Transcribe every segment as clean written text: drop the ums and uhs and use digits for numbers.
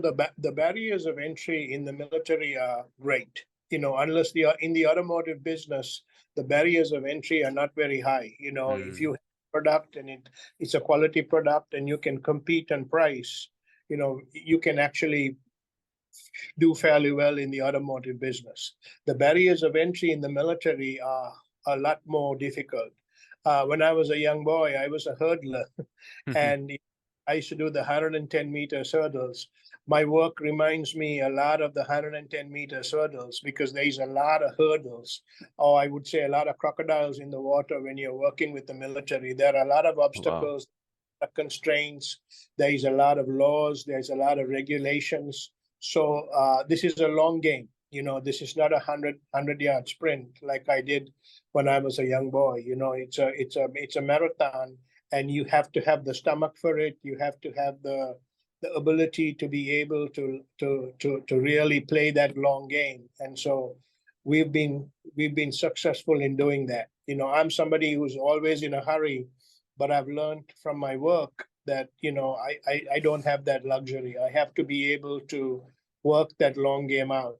The barriers of entry in the military are great. Unless in the automotive business, the barriers of entry are not very high. If you Mm, have a product and it's a quality product and you can compete on price, you can actually do fairly well in the automotive business. The barriers of entry in the military are a lot more difficult. When I was a young boy, I was a hurdler, and I used to do the 110-meter hurdles. My work reminds me a lot of the 110-meter hurdles because there's a lot of hurdles, or I would say a lot of crocodiles in the water when you're working with the military. There are a lot of wow. obstacles, constraints. There is a lot of laws. There's a lot of regulations. So this is a long game. This is not a 100-yard sprint like I did when I was a young boy. It's a marathon, and you have to have the stomach for it. You have to have the ability to be able to really play that long game. And so we've been successful in doing that. I'm somebody who's always in a hurry, but I've learned from my work that I don't have that luxury. I have to be able to work that long game out.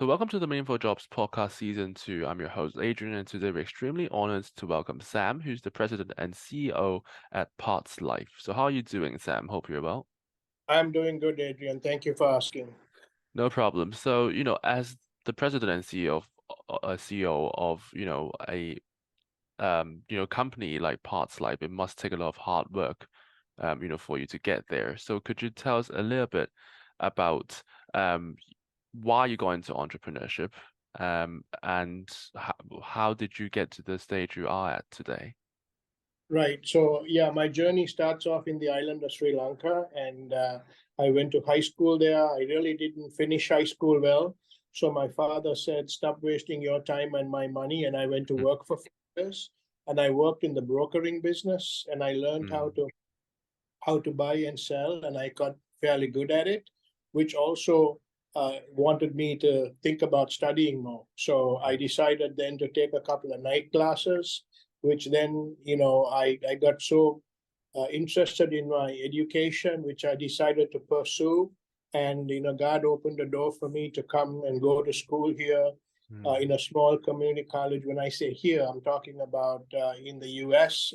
So welcome to the Meaningful Jobs podcast season 2. I'm your host Adrian, and today we're extremely honored to welcome Sam, who's the president and CEO at Parts Life. So how are you doing, Sam? Hope you're well. I'm doing good, Adrian. Thank you for asking. No problem. So, as the president and CEO of, a company like Parts Life, it must take a lot of hard work, for you to get there. So could you tell us a little bit about um why you got into entrepreneurship, and how did you get to the stage you are at today? Right. So, yeah, my journey starts off in the island of Sri Lanka, and I went to high school there. I really didn't finish high school well. So, my father said, "Stop wasting your time and my money." And I went to Mm, work for 4 years, and I worked in the brokering business, and I learned how mm, to how to buy and sell, and I got fairly good at it, which also wanted me to think about studying more. So I mm. decided then to take a couple of night classes, which then, I got so interested in my education, which I decided to pursue. And, God opened the door for me to come and go to school here Mm. in a small community college. When I say here, I'm talking about in the US.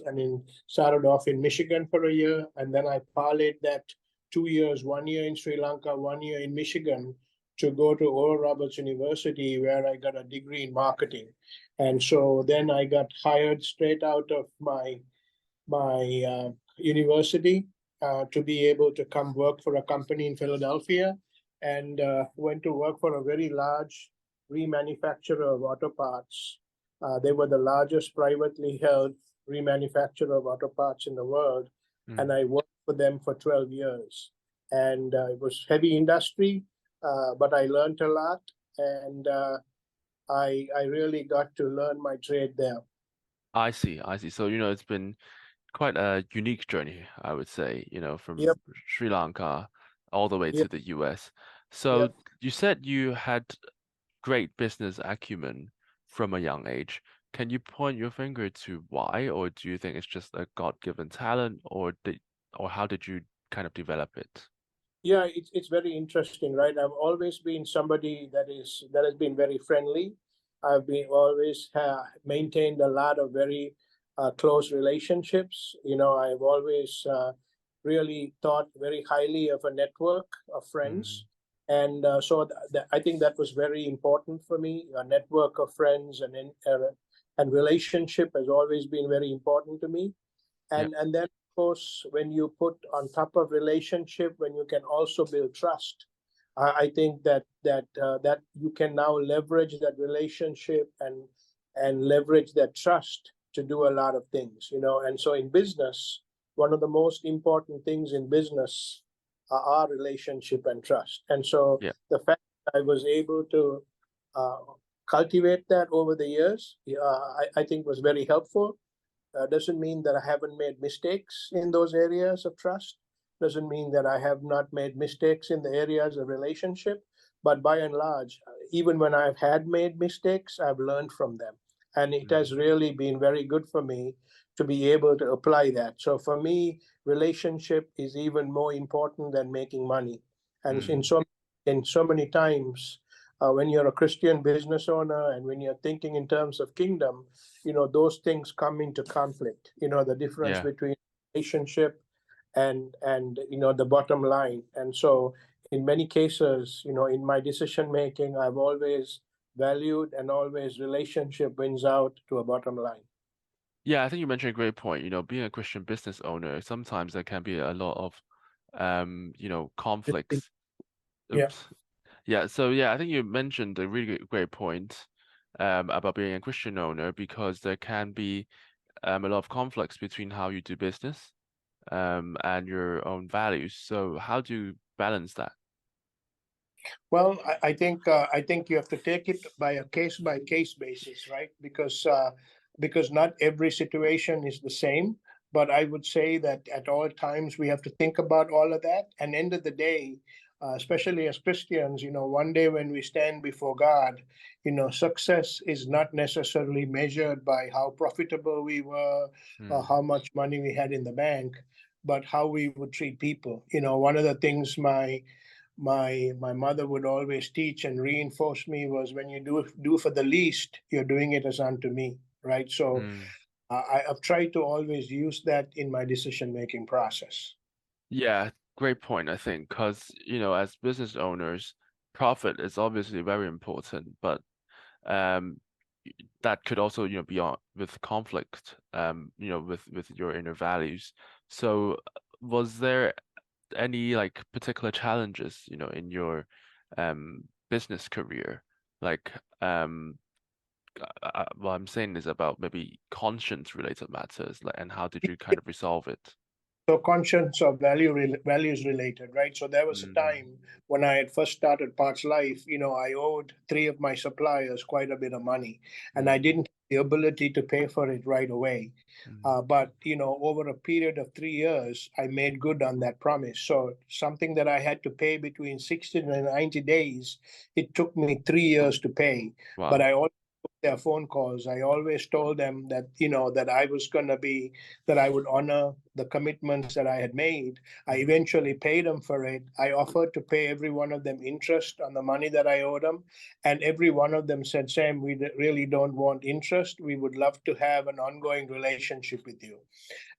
Started off in Michigan for a year, and then I parlayed that 2 years, 1 year in Sri Lanka, 1 year in Michigan, to go to Oral Roberts University, where I got a degree in marketing. And so then I got hired straight out of my university to be able to come work for a company in Philadelphia, and went to work for a very large remanufacturer of auto parts. They were the largest privately held remanufacturer of auto parts in the world, and Mm. I worked for them for 12 years. And it was heavy industry, but I learned a lot, and I really got to learn my trade there. I see, I see. So, it's been quite a unique journey, I would say, from Yep, Sri Lanka all the way yep, to the US. So yep. you said you had great business acumen from a young age. Can you point your finger to why, or do you think it's just a God-given talent, or how did you kind of develop it? Yeah, it's very interesting, right? I've always been somebody that has been very friendly. I've been always maintained a lot of very close relationships. I've always really thought very highly of a network of Mm, friends, and I think that was very important for me. A network of friends and relationship has always been very important to me. yeah, And then of course, when you put on top of relationship, when you can also build trust, I think that you can now leverage that relationship and leverage that trust to do a lot of things. And so in business, one of the most important things in business are relationship and trust. And so yeah. the fact that I was able to uh, cultivate that over the years, I think was very helpful. Doesn't mean that I haven't made mistakes in those areas of trust. Doesn't mean that I have not made mistakes in the areas of relationship. But by and large, even when I've had made mistakes, I've learned from them. And it has really been very good for me to be able to apply that. So for me, relationship is even more important than making money. And in so many times, when you're a Christian business owner and when you're thinking in terms of kingdom, those things come into conflict. The difference Yeah. between relationship and the bottom line. And so in many cases, in my decision making, I've always valued and always relationship wins out to a bottom line. Yeah, I think you mentioned a great point. Being a Christian business owner, sometimes there can be a lot of conflicts. Yeah. Oops. Yeah, so yeah, I think you mentioned a really great point about being a Christian owner, because there can be a lot of conflicts between how you do business and your own values. So how do you balance that? Well, I think you have to take it by a case basis, right? Because not every situation is the same. But I would say that at all times we have to think about all of that. And end of the day, especially as Christians, one day when we stand before God, success is not necessarily measured by how profitable we were or how much money we had in the bank, but how we would treat people. One of the things my mother would always teach and reinforce me was, when you do for the least, you're doing it as unto me, right? So Mm. I've tried to always use that in my decision making process. Yeah, great point, I think, because as business owners, profit is obviously very important, but um that could also be on with conflict with your inner values. So was there any like particular challenges in your business career, like what I'm saying is about maybe conscience related matters, like, and how did you kind of resolve it? So conscience or values related, right? So there was a time when I had first started Parts Life, I owed three of my suppliers quite a bit of money, and I Mm, didn't have the ability to pay for it right away. mm, But over a period of 3 years, I made good on that promise. So something that I had to pay between 60 and 90 days, it took me 3 years to pay. But wow. I always took their phone calls. I always told them that that I was going to be that I would honor the commitments that I had made. I Mm, eventually paid them for it. I offered to pay every one of them interest on the money that I owed them. And every one of them said, Sam, we really don't want interest. We would love to have an ongoing relationship with you.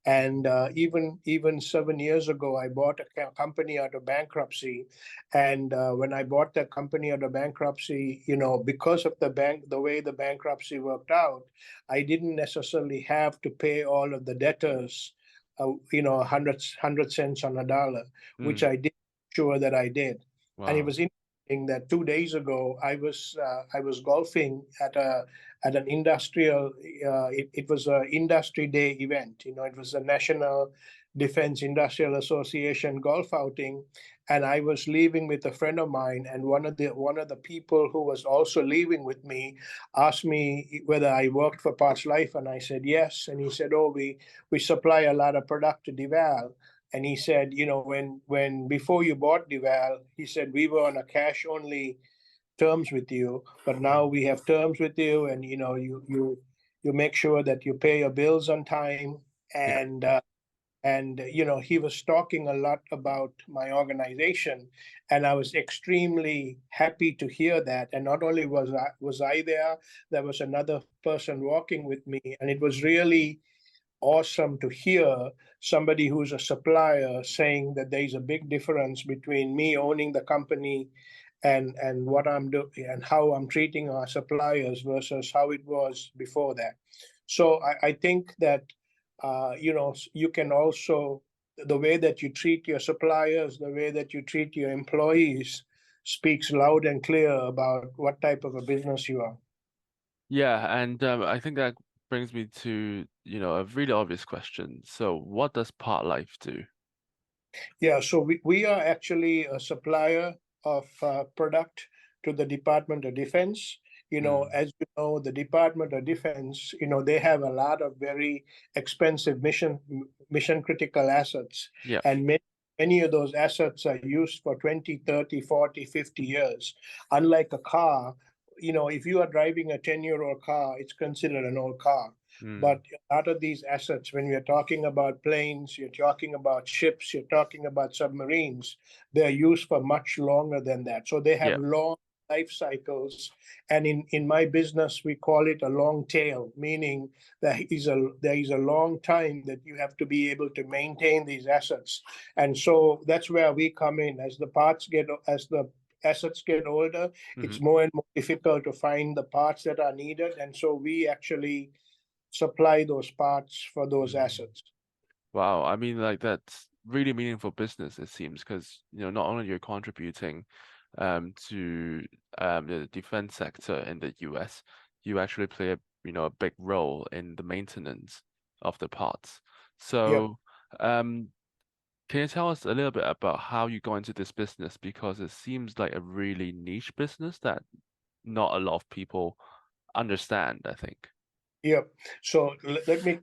And even 7 years ago, I bought a company out of bankruptcy. And when I bought that company out of bankruptcy, because of the way the bankruptcy worked out, I didn't necessarily have to pay all of the debtors, 100 cents on a dollar, which mm, I did sure that I did. And it wow. was interesting that 2 days ago I was golfing at an industrial. It was an industry day event. It was a National Defense Industrial Association golf outing, and I was leaving with a friend of mine. And one of the people who was also leaving with me asked me whether I worked for Parts Life, and I said yes. And he said, "Oh, we supply a lot of product to Deval." And he said, when before you bought Deval, he said we were on a cash only terms with you, but now Mm, we have terms with you, and you make sure that you pay your bills on time. yeah. And he was talking a lot about my organization, and I was extremely happy to hear that. And not only was I there was another person walking with me, and it was really awesome to hear somebody who's a supplier saying that there's a big difference between me owning the company and what I'm doing and how I'm treating our suppliers versus how it was before that. So I think that you can also, the way that you treat your suppliers, the way that you treat your employees speaks loud and clear about what type of a business you are. Yeah, and I think that brings me to a really obvious question. So what does Part Life do? Yeah, so we are actually a supplier of product to the Department of Defense. As you know, the Department of Defense, they have a lot of very expensive mission critical assets, Yeah. and many of those assets are used for 20, 30, 40, 50 years. Unlike a car, if you are driving a 10-year-old car, it's considered an old car. But a lot of these assets, when you're talking about planes, you're talking about ships, you're talking about submarines, they're used for much longer than that. So they have Yeah. long life cycles. And in my business, we call it a long tail, meaning there is a long time that you have to be able to maintain these assets. And so that's where we come in. As the assets get older, it's more and more difficult to find the parts that are needed. And so we actually supply those parts for those assets. Wow, I mean, like that's really meaningful business, it seems, because not only you're contributing to the defense sector in the US, you actually play a big role in the maintenance of the parts. Yep. So can you tell us a little bit about how you got into this business? Because it seems like a really niche business that not a lot of people understand, I think. Yep. So let me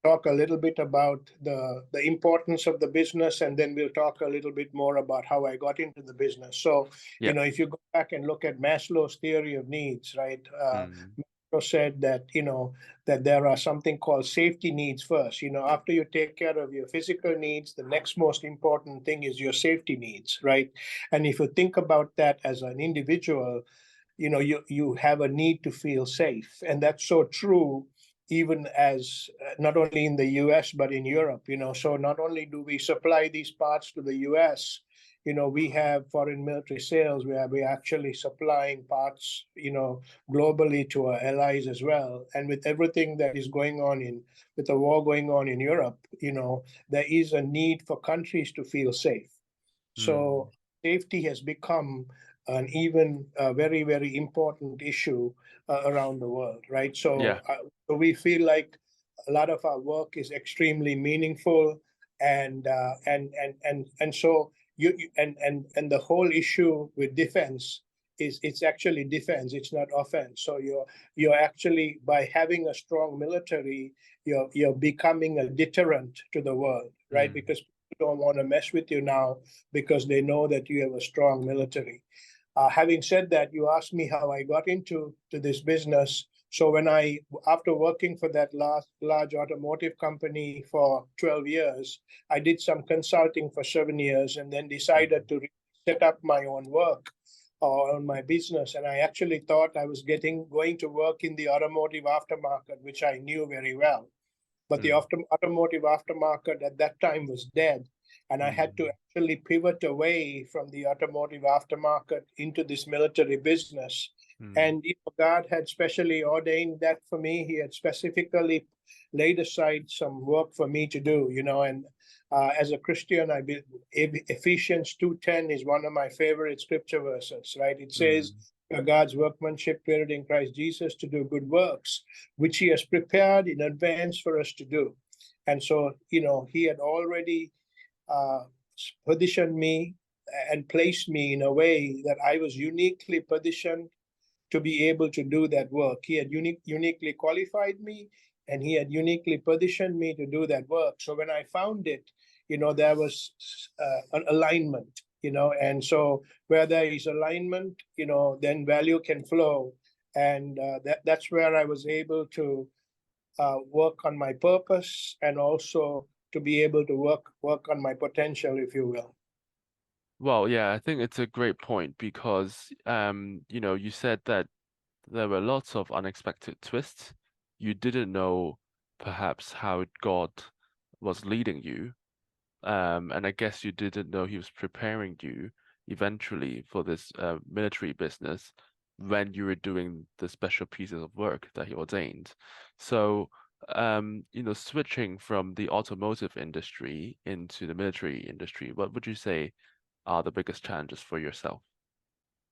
talk a little bit about the importance of the business, and then we'll talk a little bit more about how I got into the business. So, Yeah. if you go back and look at Maslow's theory of needs, right? Maslow said that that there are something called safety needs first. After you take care of your physical needs, the next most important thing is your safety needs, right? And if you think about that as an individual, you have a need to feel safe, and that's so true even as not only in the US but in Europe. So not only do we supply these parts to the US, we have foreign military sales where we're actually supplying parts globally to our allies as well. And with everything that is going on with the war going on in Europe, there is a need for countries to feel safe. So safety has become an even very, very important issue around the world, right? So, Yeah. so we feel like a lot of our work is extremely meaningful, and so and the whole issue with defense is it's actually defense, it's not offense. So you're actually, by having a strong military, you're becoming a deterrent to the world, right? Because don't want to mess with you now because they know that you have a strong military. Having said that, you asked me how I got into this business. So after working for that large automotive company for 12 years, I did some consulting for 7 years and then decided to set up my own work on my business. And I actually thought I was going to work in the automotive aftermarket, which I knew very well. But the automotive aftermarket at that time was dead. And I had to actually pivot away from the automotive aftermarket into this military business. And God had specially ordained that for me. He had specifically laid aside some work for me to do, and as a Christian, Ephesians 2:10 is one of my favorite scripture verses, right? It says, God's workmanship created in Christ Jesus to do good works, which he has prepared in advance for us to do. And so, he had already positioned me and placed me in a way that I was uniquely positioned to be able to do that work. He had uniquely qualified me, and he had uniquely positioned me to do that work. So when I found it, there was an alignment, and so where there is alignment, then value can flow. And that's where I was able to work on my purpose and also to be able to work on my potential, if you will. Well, yeah, I think it's a great point because you said that there were lots of unexpected twists. You didn't know perhaps how God was leading you. And I guess you didn't know he was preparing you eventually for this military business when you were doing the special pieces of work that he ordained. So, switching from the automotive industry into the military industry, what would you say are the biggest challenges for yourself?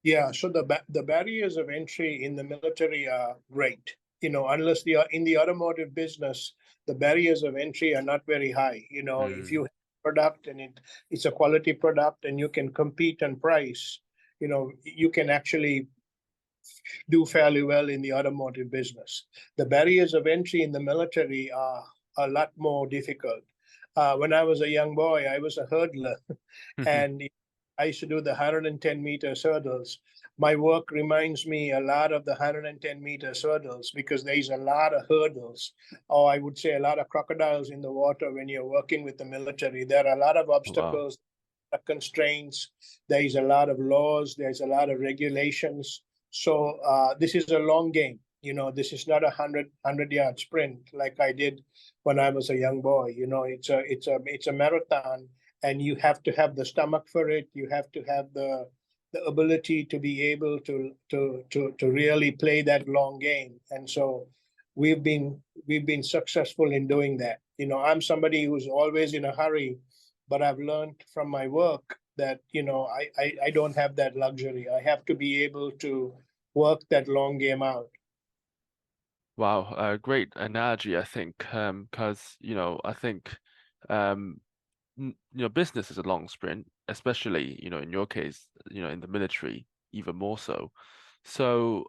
Yeah, so the barriers of entry in the military are great. Unless in the automotive business, the barriers of entry are not very high. If you have a product and it's a quality product and you can compete on price, you can actually do fairly well in the automotive business. The barriers of entry in the military are a lot more difficult. When I was a young boy, I was a hurdler, and I used to do the 110-meter hurdles. My work reminds me a lot of the 110-meter hurdles because there's a lot of hurdles, or I would say a lot of crocodiles in the water when you're working with the military. There are a lot of Wow. obstacles, constraints. There is a lot of laws. There's a lot of regulations. So this is a long game. This is not a 100-yard sprint like I did when I was a young boy. It's a marathon, and you have to have the stomach for it. You have to have the ability to be able to really play that long game. And so we've been successful in doing that. I'm somebody who's always in a hurry, but I've learned from my work that I don't have that luxury. I have to be able to work that long game out. Wow, great analogy, I think, because I think business is a long sprint, especially in your case, in the military, even more so. So,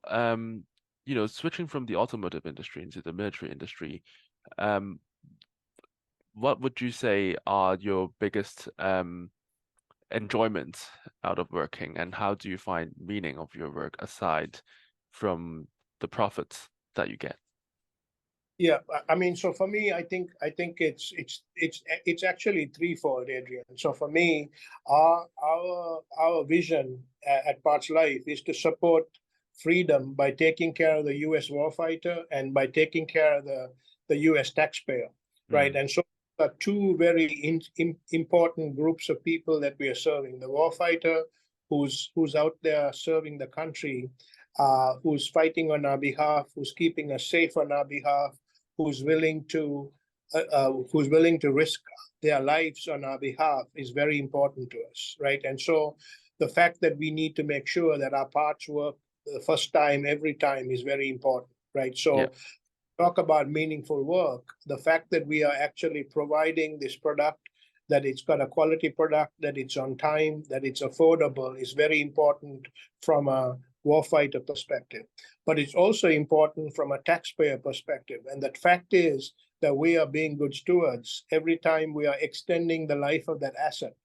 switching from the automotive industry into the military industry, um, what would you say are your biggest enjoyment out of working, and how do you find meaning of your work aside from the profits that you get? Yeah, I mean, so for me, I think it's actually threefold, Adrian. So for me, our vision at Parts Life is to support freedom by taking care of the U.S. warfighter and by taking care of the U.S. taxpayer, right? Mm, And so two very important groups of people that we are serving: the warfighter, who's out there serving the country, who's fighting on our behalf, who's keeping us safe on our behalf, who's willing to risk their lives on our behalf is very important to us, right? And so the fact that we need to make sure that our parts work the first time, every time, is very important, right? yeah. So talk about meaningful work, the fact that we are actually providing this product, that it's got a quality product, that it's on time, that it's affordable, is very important from a warfighter perspective. But it's also important from a taxpayer perspective. And the fact is that we are being good stewards every time we are extending the life of that asset.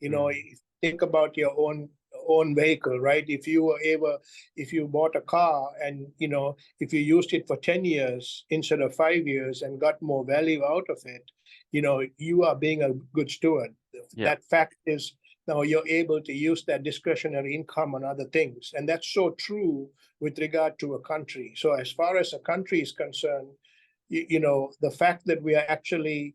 Mm, Think about your own vehicle, right? If you bought a car and if you used it for 10 years instead of 5 years and got more value out of it, you are being a good steward. yeah. That fact is, now you're able to use that discretionary income on other things, and that's so true with regard to a country. So as far as a country is concerned, the fact that we are actually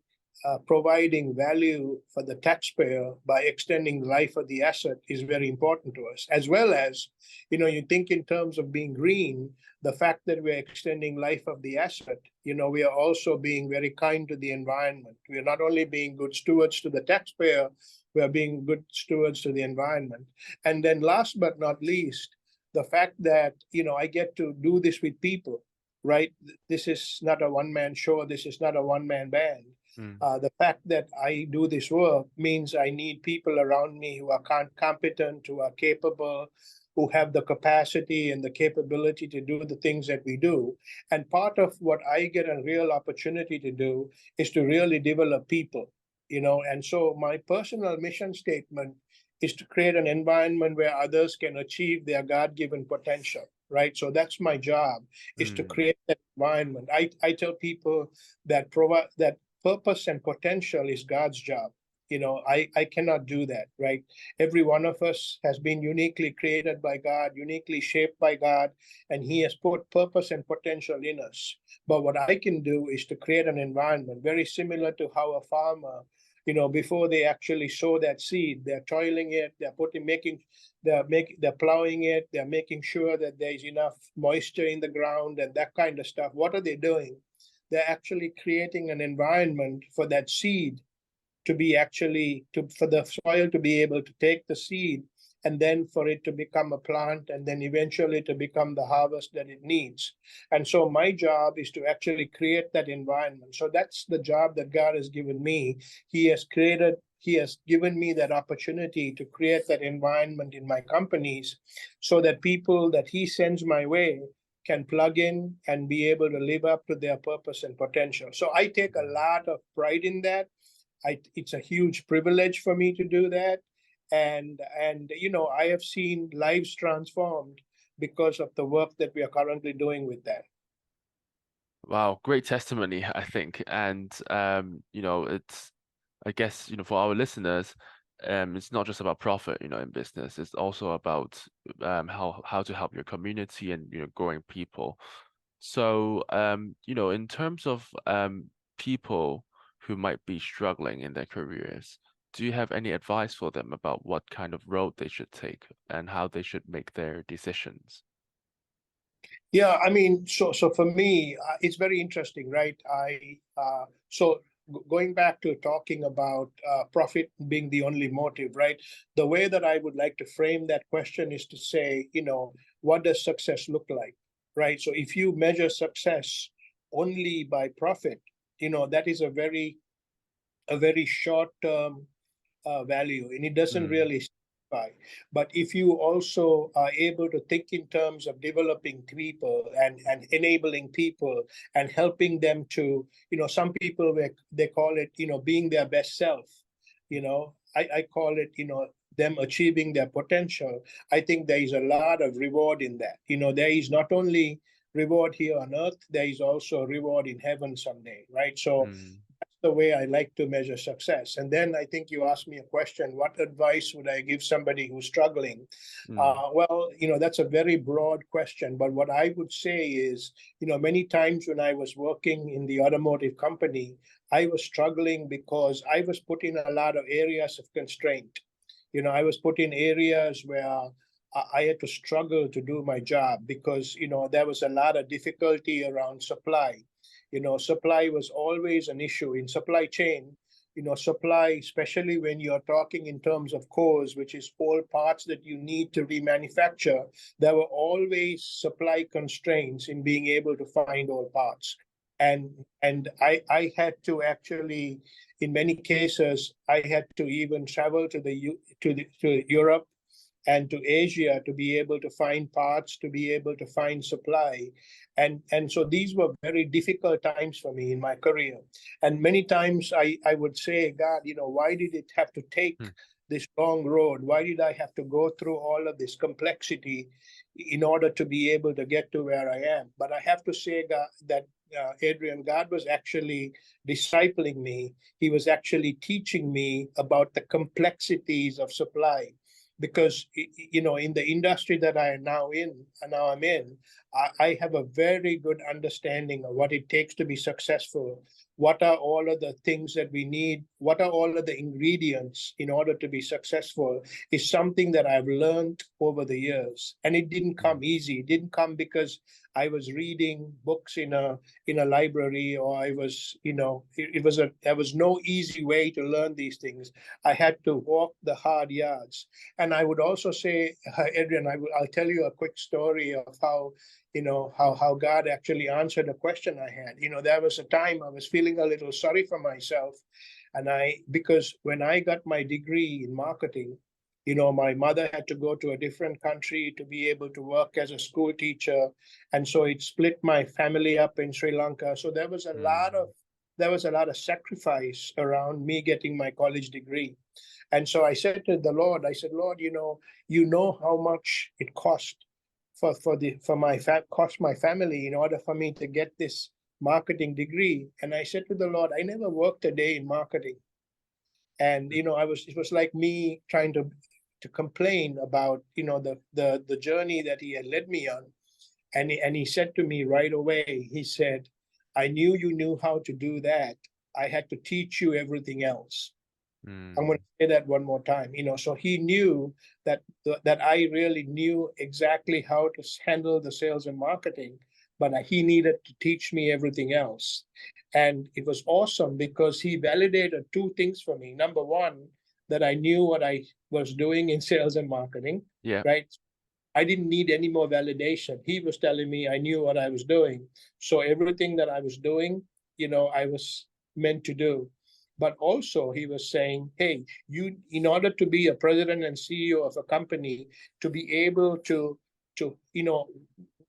providing value for the taxpayer by extending the life of the asset is very important to us. As well as, you think in terms of being green, the fact that we're extending life of the asset, we are also being very kind to the environment. We are not only being good stewards to the taxpayer, we are being good stewards to the environment. And then last but not least, the fact that, I get to do this with people, right? This is not a one-man show. This is not a one-man band. Mm, The fact that I do this work means I need people around me who are competent, who are capable, who have the capacity and the capability to do the things that we do. And part of what I get a real opportunity to do is to really develop people, And so my personal mission statement is to create an environment where others can achieve their God-given potential, right? So that's my job, is to mm, create that environment. I tell people that purpose and potential is God's job. I cannot do that, right? Every one of us has been uniquely created by God, uniquely shaped by God, and He has put purpose and potential in us. But what I can do is to create an environment very similar to how a farmer, before they actually sow that seed, they're toiling it, they're plowing it, they're making sure that there's enough moisture in the ground and that kind of stuff. What are they doing? They're actually creating an environment for that seed to be for the soil to be able to take the seed and then for it to become a plant, and then eventually to become the harvest that it needs. And so my job is to actually create that environment. So that's the job that God has given me. He has given me that opportunity to create that environment in my companies so that people that He sends my way can plug in and be able to live up to their purpose and potential. So I take a lot of pride in that. It's a huge privilege for me to do that. And I have seen lives transformed because of the work that we are currently doing with that. Wow, great testimony, I think. And it's, I guess, for our listeners, it's not just about profit, in business. It's also about how to help your community and growing people. So in terms of people who might be struggling in their careers, do you have any advice for them about what kind of road they should take and how they should make their decisions? Yeah, I mean, so for me, it's very interesting, right? Going back to talking about profit being the only motive, right? The way that I would like to frame that question is to say, what does success look like, right? So if you measure success only by profit, that is a very short-term value, and it doesn't really satisfy. But if you also are able to think in terms of developing people and enabling people and helping them to, some people, they call it, being their best self. I call it, them achieving their potential. I think there is a lot of reward in that. There is not only reward here on earth, there is also reward in heaven someday, right? So the way I like to measure success. And then I think you asked me a question, what advice would I give somebody who's struggling? Well, that's a very broad question, but what I would say is, many times when I was working in the automotive company, I was struggling because I was put in a lot of areas of constraint. I was put in areas where I had to struggle to do my job because, there was a lot of difficulty around supply. Supply was always an issue in supply chain. Supply, especially when you're talking in terms of cores, which is all parts that you need to remanufacture, there were always supply constraints in being able to find all parts. And I had to actually, in many cases, I had to even travel to Europe and to Asia to be able to find parts, to be able to find supply. And so these were very difficult times for me in my career. And many times I would say, God, why did it have to take this long road? Why did I have to go through all of this complexity in order to be able to get to where I am? But I have to say, God, that Adrian, God was actually discipling me. He was actually teaching me about the complexities of supply. Because in the industry that I am now in, I have a very good understanding of what it takes to be successful. What are all of the things that we need? What are all of the ingredients in order to be successful? Is something that I've learned over the years, and it didn't come easy. It didn't come because I was reading books in a library, or I was, there was no easy way to learn these things. I had to walk the hard yards. And I would also say, Adrian, I'll tell you a quick story of how God actually answered a question I had. There was a time I was feeling a little sorry for myself, and because when I got my degree in marketing, my mother had to go to a different country to be able to work as a school teacher. And so it split my family up in Sri Lanka. So there was a lot of sacrifice around me getting my college degree. And so I said to the Lord, Lord, you know how much it cost cost my family in order for me to get this marketing degree. And I said to the Lord, I never worked a day in marketing. And it was like me trying to complain about the journey that He had led me on. And he said to me right away, he said, I knew you knew how to do that. I had to teach you everything else. I'm going to say that one more time. So He knew that I really knew exactly how to handle the sales and marketing, but He needed to teach me everything else. And it was awesome because He validated two things for me. Number one, that I knew what I was doing in sales and marketing, Yeah. right? I didn't need any more validation. He was telling me I knew what I was doing. So everything that I was doing, I was meant to do. But also he was saying, hey, in order to be a president and CEO of a company, to be able to,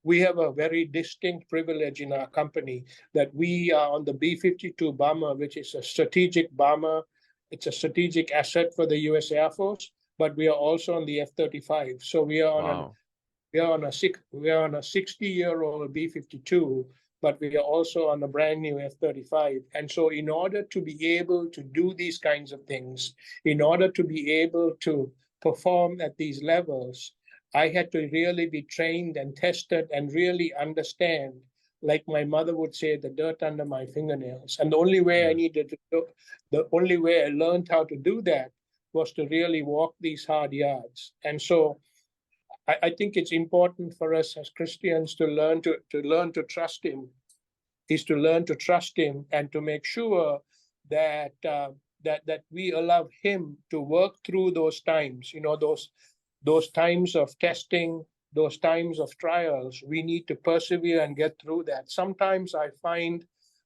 we have a very distinct privilege in our company that we are on the B-52 bomber, which is a strategic bomber. It's a strategic asset for the US Air Force, but we are also on the F-35. So we are on Wow. we are on a 60-year-old B-52, but we are also on a brand new F-35. And so in order to be able to do these kinds of things, in order to be able to perform at these levels, I had to really be trained and tested and really understand, like my mother would say, the dirt under my fingernails. And the only way the only way I learned how to do that was to really walk these hard yards. And so I think it's important for us as Christians to learn to trust Him, to learn to trust Him and to make sure that that we allow Him to work through those times. Those times of testing, those times of trials. We need to persevere and get through that. Sometimes I find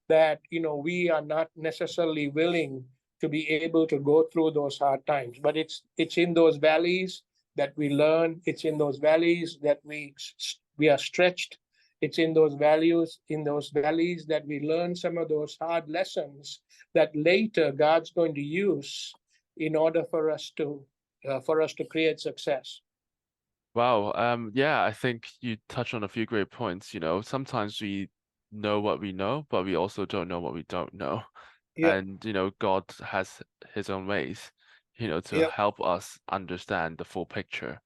that we are not necessarily willing to be able to go through those hard times, but it's in those valleys that we learn. It's in those valleys that we are stretched. It's in those valleys that we learn some of those hard lessons that later God's going to use in order for us to create success. Wow. Yeah, I think you touched on a few great points. Sometimes we know what we know, but we also don't know what we don't know. Yeah, And, God has his own ways, to yeah. help us understand the full picture.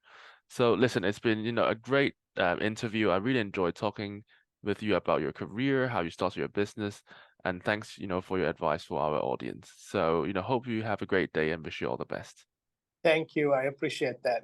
So listen, it's been, a great interview. I really enjoyed talking with you about your career, how you started your business, and thanks, for your advice for our audience. So, hope you have a great day and wish you all the best. Thank you. I appreciate that.